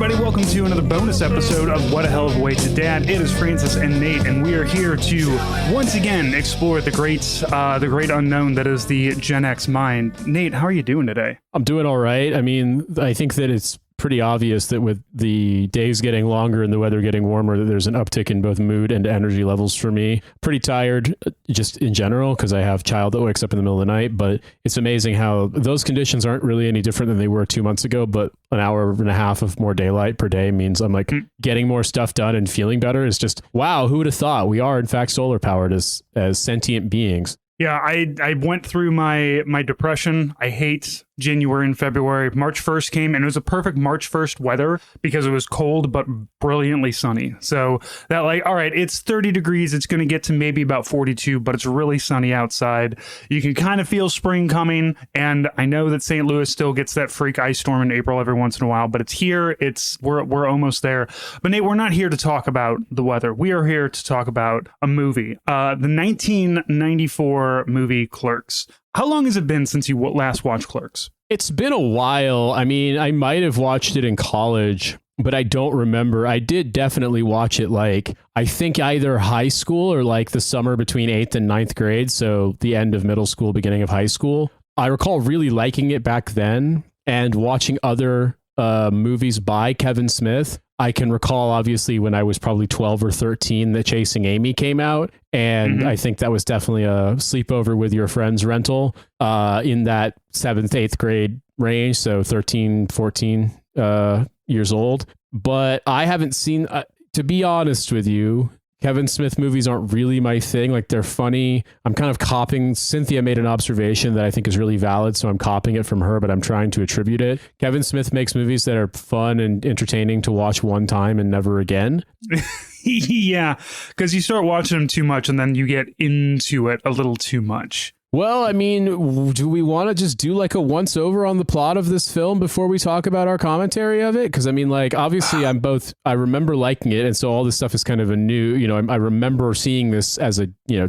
everybody. Welcome to another bonus episode of What a Hell of a Way to Dad. It is Francis and Nate, and we are here to once again explore the great unknown that is the Gen X mind. Nate, how are you doing today? I'm doing all right. I mean, I think that it's pretty obvious that with the days getting longer and the weather getting warmer, that there's an uptick in both mood and energy levels for me. Pretty tired just in general because I have a child that wakes up in the middle of the night, but it's amazing how those conditions aren't really any different than they were 2 months ago, but an hour and a half of more daylight per day means I'm like getting more stuff done and feeling better. It's just, wow, who would have thought? We are in fact solar powered as sentient beings. Yeah, I went through my depression. I hate January and February. March 1st came, and it was a perfect March 1st weather because it was cold but brilliantly sunny. So that all right, it's 30 degrees. It's going to get to maybe about 42, but it's really sunny outside. You can kind of feel spring coming, and I know that St. Louis still gets that freak ice storm in April every once in a while, but it's here. We're almost there. But Nate, we're not here to talk about the weather. We are here to talk about a movie, the 1994 movie Clerks. How long has it been since you last watched Clerks? It's been a while. I mean, I might have watched it in college, but I don't remember. I did definitely watch it I think either high school or the summer between 8th and 9th grade. So the end of middle school, beginning of high school. I recall really liking it back then and watching other movies by Kevin Smith. I can recall, obviously, when I was probably 12 or 13, that Chasing Amy came out. And I think that was definitely a sleepover with your friends rental in that 7th, 8th grade range. So 13, 14 years old. But I haven't seen, to be honest with you, Kevin Smith movies aren't really my thing. They're funny. I'm kind of copying. Cynthia made an observation that I think is really valid, so I'm copying it from her, but I'm trying to attribute it. Kevin Smith makes movies that are fun and entertaining to watch one time and never again. Yeah, because you start watching them too much and then you get into it a little too much. Well, I mean, do we want to just do a once over on the plot of this film before we talk about our commentary of it? Because I mean, obviously I remember liking it. And so all this stuff is kind of a new, I remember seeing this as a,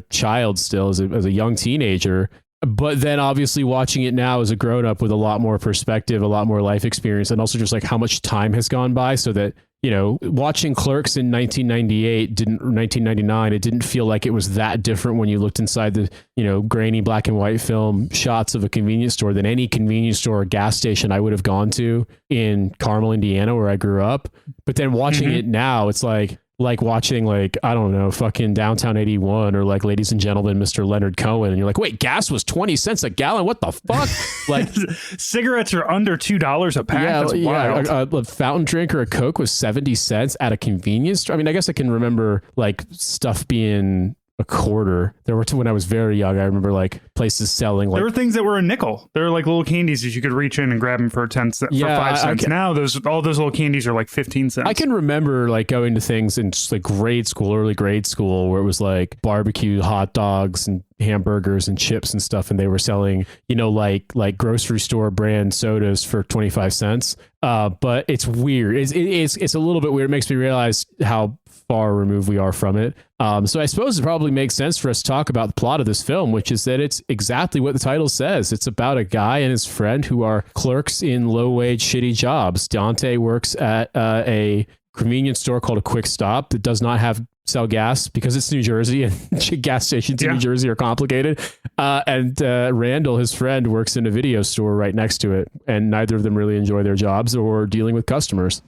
child still, as a young teenager. But then obviously watching it now as a grown up with a lot more perspective, a lot more life experience, and also just how much time has gone by so that, watching Clerks in 1999, it didn't feel like it was that different when you looked inside the, grainy black and white film shots of a convenience store than any convenience store or gas station I would have gone to in Carmel, Indiana, where I grew up. But then watching it now, it's like watching I don't know, fucking Downtown 81 or Ladies and Gentlemen, Mr. Leonard Cohen. And you're like, wait, gas was 20 cents a gallon. What the fuck? Cigarettes are under $2 a pack. Yeah, that's wild. A fountain drink or a Coke was 70 cents at a convenience store. I mean, I guess I can remember stuff being a quarter. There were when I was very young, I remember places selling there were things that were a nickel. There were little candies that you could reach in and grab them for 5 cents. Now all those little candies are 15 cents. I can remember going to things in grade school, early grade school, where it was barbecue hot dogs and hamburgers and chips and stuff, and they were selling grocery store brand sodas for 25 cents. But it's weird. It's a little bit weird. It makes me realize how far removed we are from it. So I suppose it probably makes sense for us to talk about the plot of this film, which is that it's exactly what the title says. It's about a guy and his friend who are clerks in low-wage, shitty jobs. Dante works at a convenience store called a Quick Stop that does not sell gas because it's New Jersey and gas stations in New Jersey are complicated. And Randall, his friend, works in a video store right next to it, and neither of them really enjoy their jobs or dealing with customers.